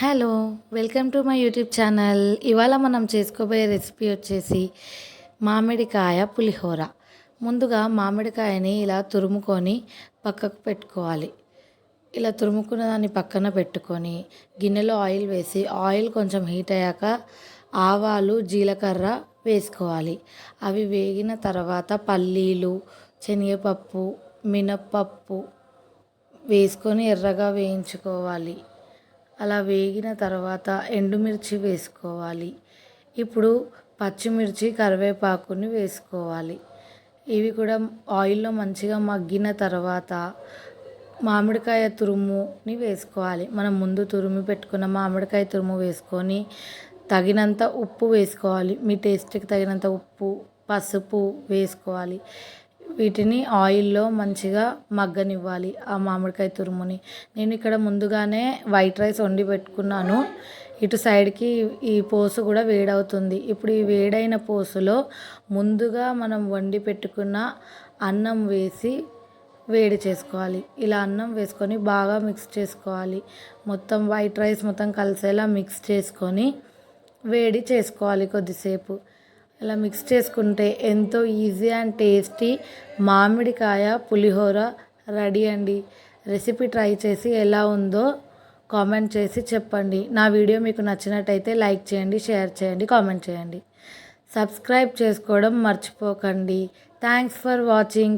Hello! Welcome to my YouTube channel. ఇవాళ మనం చేసుకోబోయే రెసిపీ వచ్చేసి మామిడికాయ పులిహోర. ముందుగా మామిడికాయని ఇలా తురుముకొని పక్కకు పెట్టుకోవాలి. ఇలా తురుముకున్న దాన్ని పక్కన పెట్టుకొని గిన్నెలో ఆయిల్ వేసి ఆయిల్ కొంచెం హీట్ అయ్యాక ఆవాలు, జీలకర్ర వేసుకోవాలి. అవి వేగిన తర్వాత పల్లీలు, శనగపప్పు, మినప్పప్పు వేసుకొని ఎర్రగా వేయించుకోవాలి. అలా వేగిన తర్వాత ఎండుమిర్చి వేసుకోవాలి. ఇప్పుడు పచ్చిమిర్చి, కరివేపాకుని వేసుకోవాలి. ఇవి కూడా ఆయిల్లో మంచిగా మగ్గిన తర్వాత మామిడికాయ తురుముని వేసుకోవాలి. మనం ముందు తురిమి పెట్టుకున్న మామిడికాయ తురుము వేసుకొని తగినంత ఉప్పు వేసుకోవాలి. మీ టేస్ట్కి తగినంత ఉప్పు, పసుపు వేసుకోవాలి. వీటిని ఆయిల్లో మంచిగా మగ్గనివ్వాలి ఆ మామిడికాయ తురుముని. నేను ఇక్కడ ముందుగానే వైట్ రైస్ వండి పెట్టుకున్నాను. ఇటు సైడ్కి ఈ పోసు కూడా వేడవుతుంది. ఇప్పుడు ఈ వేడైన పోసులో ముందుగా మనం వండి పెట్టుకున్న అన్నం వేసి వేడి చేసుకోవాలి. ఇలా అన్నం వేసుకొని బాగా మిక్స్ చేసుకోవాలి. మొత్తం వైట్ రైస్ మొత్తం కలిసేలా మిక్స్ చేసుకొని వేడి చేసుకోవాలి కొద్దిసేపు. ఇలా మిక్స్ చేసుకుంటే ఎంతో ఈజీ అండ్ టేస్టీ మామిడికాయ పులిహోర రెడీ అండి. రెసిపీ ట్రై చేసి ఎలా ఉందో కామెంట్ చేసి చెప్పండి. నా వీడియో మీకు నచ్చినట్టయితే లైక్ చేయండి, షేర్ చేయండి, కామెంట్ చేయండి. సబ్స్క్రైబ్ చేసుకోవడం మర్చిపోకండి. Thanks for watching.